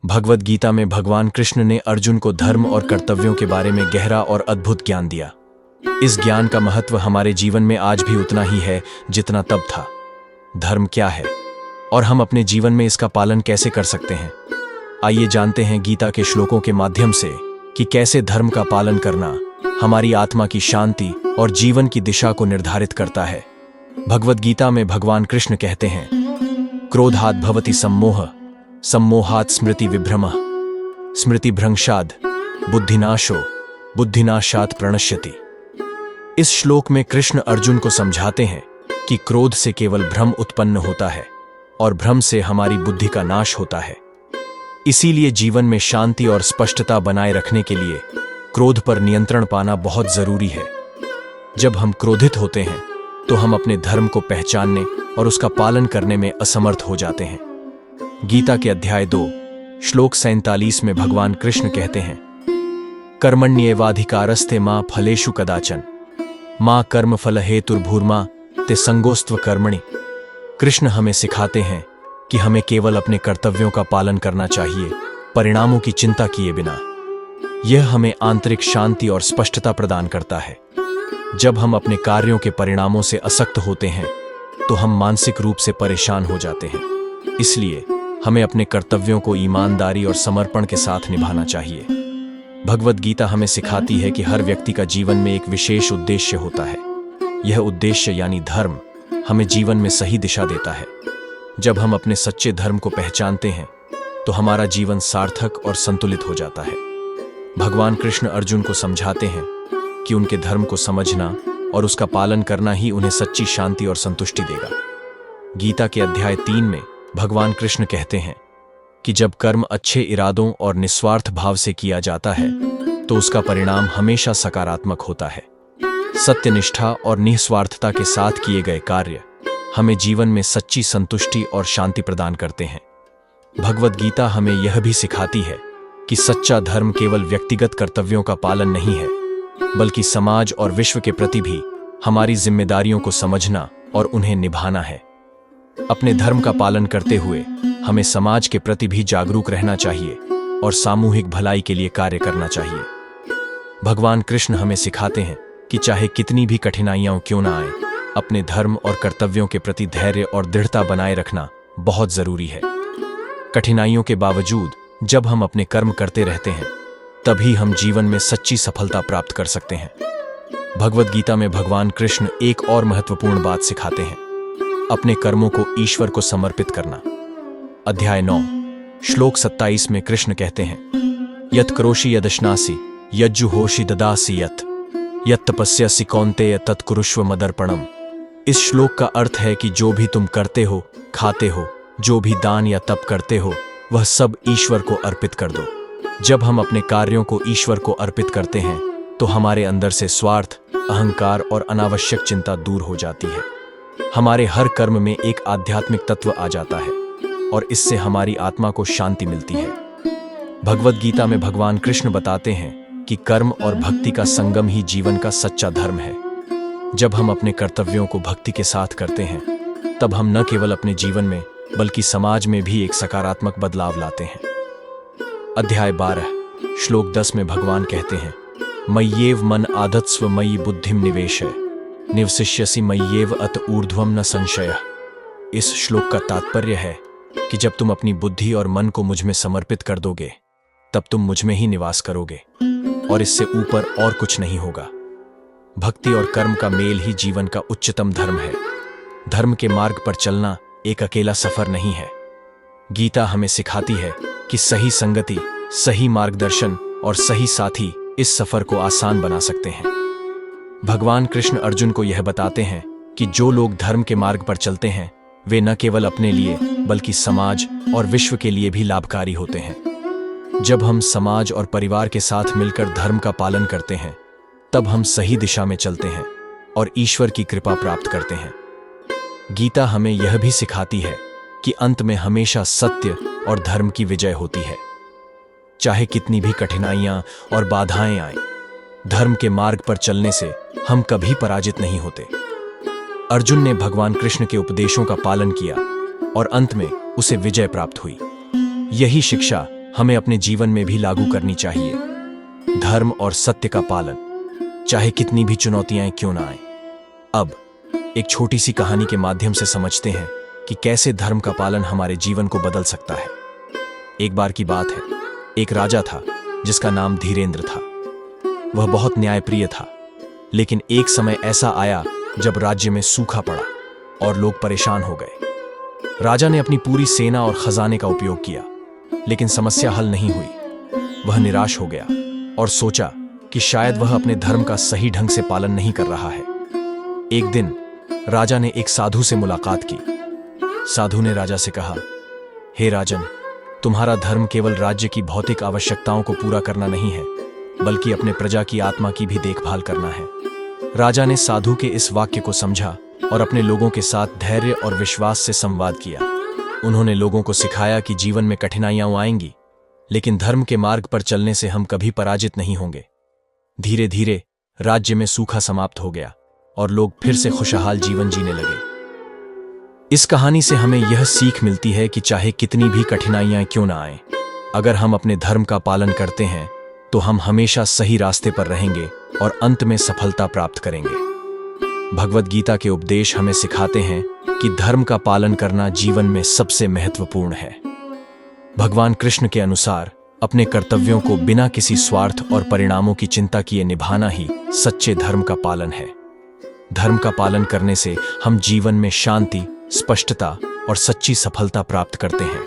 भगवद गीता में भगवान कृष्ण ने अर्जुन को धर्म और कर्तव्यों के बारे में गहरा और अद्भुत ज्ञान दिया। इस ज्ञान का महत्व हमारे जीवन में आज भी उतना ही है जितना तब था। धर्म क्या है और हम अपने जीवन में इसका पालन कैसे कर सकते हैं? आइए जानते हैं गीता के श्लोकों के माध्यम से कि कैसे धर्म का पालन करना हमारी आत्मा की शांति और जीवन की दिशा को निर्धारित करता है। भगवद गीता में भगवान कृष्ण कहते हैं, क्रोधात् भवति सम्मोह, सम्मोहात् स्मृति विभ्रमः, स्मृति भ्रंशाद् बुद्धिनाशो, बुद्धिनाशात् प्रणश्यति। इस श्लोक में कृष्ण अर्जुन को समझाते हैं कि क्रोध से केवल भ्रम उत्पन्न होता है और भ्रम से हमारी बुद्धि का नाश होता है। इसीलिए जीवन में शांति और स्पष्टता बनाए रखने के लिए क्रोध पर नियंत्रण पाना बहुत जरूरी है। जब हम क्रोधित होते हैं तो हम अपने धर्म को पहचानने और उसका पालन करने में असमर्थ हो जाते हैं। गीता के अध्याय 2 श्लोक 47 में भगवान कृष्ण कहते हैं, कर्मण्येवाधिकारस्ते मा फलेषु कदाचन, मा कर्म फल हेतुर्भूर्मा ते संगोस्त्व कर्मणि। कृष्ण हमें सिखाते हैं कि हमें केवल अपने कर्तव्यों का पालन करना चाहिए, परिणामों की चिंता किए बिना। यह हमें आंतरिक शांति और स्पष्टता प्रदान करता है। जब हम अपने कार्यों के परिणामों से असक्त होते हैं तो हम मानसिक रूप से परेशान हो जाते हैं। इसलिए हमें अपने कर्तव्यों को ईमानदारी और समर्पण के साथ निभाना चाहिए। भगवद गीता हमें सिखाती है कि हर व्यक्ति का जीवन में एक विशेष उद्देश्य होता है। यह उद्देश्य यानी धर्म हमें जीवन में सही दिशा देता है। जब हम अपने सच्चे धर्म को पहचानते हैं तो हमारा जीवन सार्थक और संतुलित हो जाता है। भगवान कृष्ण अर्जुन को समझाते हैं कि उनके धर्म को समझना और उसका पालन करना ही उन्हें सच्ची शांति और संतुष्टि देगा। गीता के अध्याय 3 में भगवान कृष्ण कहते हैं कि जब कर्म अच्छे इरादों और निस्वार्थ भाव से किया जाता है तो उसका परिणाम हमेशा सकारात्मक होता है। सत्यनिष्ठा और निस्वार्थता के साथ किए गए कार्य हमें जीवन में सच्ची संतुष्टि और शांति प्रदान करते हैं। भगवद गीता हमें यह भी सिखाती है कि सच्चा धर्म केवल व्यक्तिगत कर्तव्यों का पालन नहीं है, बल्कि समाज और विश्व के प्रति भी हमारी जिम्मेदारियों को समझना और उन्हें निभाना है। अपने धर्म का पालन करते हुए हमें समाज के प्रति भी जागरूक रहना चाहिए और सामूहिक भलाई के लिए कार्य करना चाहिए। भगवान कृष्ण हमें सिखाते हैं कि चाहे कितनी भी कठिनाइयां क्यों ना आए, अपने धर्म और कर्तव्यों के प्रति धैर्य और दृढ़ता बनाए रखना बहुत जरूरी है। कठिनाइयों के बावजूद जब हम अपने कर्म करते रहते हैं तभी हम जीवन में सच्ची सफलता प्राप्त कर सकते हैं। भगवद गीता में भगवान कृष्ण एक और महत्वपूर्ण बात सिखाते हैं, अपने कर्मों को ईश्वर को समर्पित करना। अध्याय 9 श्लोक 27 में कृष्ण कहते हैं, यत् करोषि यदश्नासि यज्जुहोषि ददासि यत् तपस्यासि कौन्तेय तत् कुरुष्व मदर्पणम्। इस श्लोक का अर्थ है कि जो भी तुम करते हो, खाते हो, जो भी दान या तप करते हो, वह सब ईश्वर को अर्पित कर दो। जब हम अपने कार्यों को ईश्वर को अर्पित करते हैं तो हमारे अंदर से स्वार्थ, अहंकार और अनावश्यक चिंता दूर हो जाती है। हमारे हर कर्म में एक आध्यात्मिक तत्व आ जाता है और इससे हमारी आत्मा को शांति मिलती है। भगवद गीता में भगवान कृष्ण बताते हैं कि कर्म और भक्ति का संगम ही जीवन का सच्चा धर्म है। जब हम अपने कर्तव्यों को भक्ति के साथ करते हैं तब हम न केवल अपने जीवन में बल्कि समाज में भी एक सकारात्मक बदलाव लाते हैं। अध्याय 12 श्लोक 10 में भगवान कहते हैं, मय्येव मन आधत्स्व मयि बुद्धिम निवेशय, निवसिष्यसि मय्येव अत ऊर्ध्वम न संशयः। इस श्लोक का तात्पर्य है कि जब तुम अपनी बुद्धि और मन को मुझ में समर्पित कर दोगे तब तुम मुझ में ही निवास करोगे और इससे ऊपर और कुछ नहीं होगा। भक्ति और कर्म का मेल ही जीवन का उच्चतम धर्म है। धर्म के मार्ग पर चलना एक अकेला सफर नहीं है। गीता हमें सिखाती है कि सही संगति, सही मार्गदर्शन और सही साथी इस सफर को आसान बना सकते हैं। भगवान कृष्ण अर्जुन को यह बताते हैं कि जो लोग धर्म के मार्ग पर चलते हैं वे न केवल अपने लिए बल्कि समाज और विश्व के लिए भी लाभकारी होते हैं। जब हम समाज और परिवार के साथ मिलकर धर्म का पालन करते हैं तब हम सही दिशा में चलते हैं और ईश्वर की कृपा प्राप्त करते हैं। गीता हमें यह भी सिखाती है कि अंत में हमेशा सत्य और धर्म की विजय होती है। चाहे कितनी भी कठिनाइयां और बाधाएं आएं, धर्म के मार्ग पर चलने से हम कभी पराजित नहीं होते। अर्जुन ने भगवान कृष्ण के उपदेशों का पालन किया और अंत में उसे विजय प्राप्त हुई। यही शिक्षा हमें अपने जीवन में भी लागू करनी चाहिए। धर्म और सत्य का पालन, चाहे कितनी भी चुनौतियां क्यों ना आए। अब एक छोटी सी कहानी के माध्यम से समझते हैं कि कैसे धर्म का पालन हमारे जीवन को बदल सकता है। एक बार की बात है, एक राजा था जिसका नाम धीरेंद्र था। वह बहुत न्यायप्रिय था, लेकिन एक समय ऐसा आया जब राज्य में सूखा पड़ा और लोग परेशान हो गए। राजा ने अपनी पूरी सेना और खजाने का उपयोग किया, लेकिन समस्या हल नहीं हुई। वह निराश हो गया और सोचा कि शायद वह अपने धर्म का सही ढंग से पालन नहीं कर रहा है। एक दिन राजा ने एक साधु से मुलाकात की। साधु ने राजा से कहा, हे राजन, तुम्हारा धर्म केवल राज्य की भौतिक आवश्यकताओं को पूरा करना नहीं है, बल्कि अपने प्रजा की आत्मा की भी देखभाल करना है। राजा ने साधु के इस वाक्य को समझा और अपने लोगों के साथ धैर्य और विश्वास से संवाद किया। उन्होंने लोगों को सिखाया कि जीवन में कठिनाइयां आएंगी, लेकिन धर्म के मार्ग पर चलने से हम कभी पराजित नहीं होंगे। धीरे धीरे राज्य में सूखा समाप्त हो गया और लोग फिर से खुशहाल जीवन जीने लगे। इस कहानी से हमें यह सीख मिलती है कि चाहे कितनी भी कठिनाइयां क्यों ना आएं, अगर हम अपने धर्म का पालन करते हैं तो हम हमेशा सही रास्ते पर रहेंगे और अंत में सफलता प्राप्त करेंगे। भगवद गीता के उपदेश हमें सिखाते हैं कि धर्म का पालन करना जीवन में सबसे महत्वपूर्ण है। भगवान कृष्ण के अनुसार अपने कर्तव्यों को बिना किसी स्वार्थ और परिणामों की चिंता किए निभाना ही सच्चे धर्म का पालन है। धर्म का पालन करने से हम जीवन में शांति, स्पष्टता और सच्ची सफलता प्राप्त करते हैं।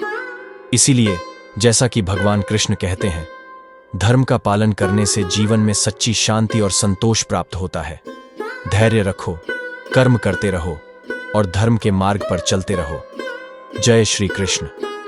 इसीलिए जैसा कि भगवान कृष्ण कहते हैं, धर्म का पालन करने से जीवन में सच्ची शांति और संतोष प्राप्त होता है। धैर्य रखो, कर्म करते रहो और धर्म के मार्ग पर चलते रहो। जय श्री कृष्ण।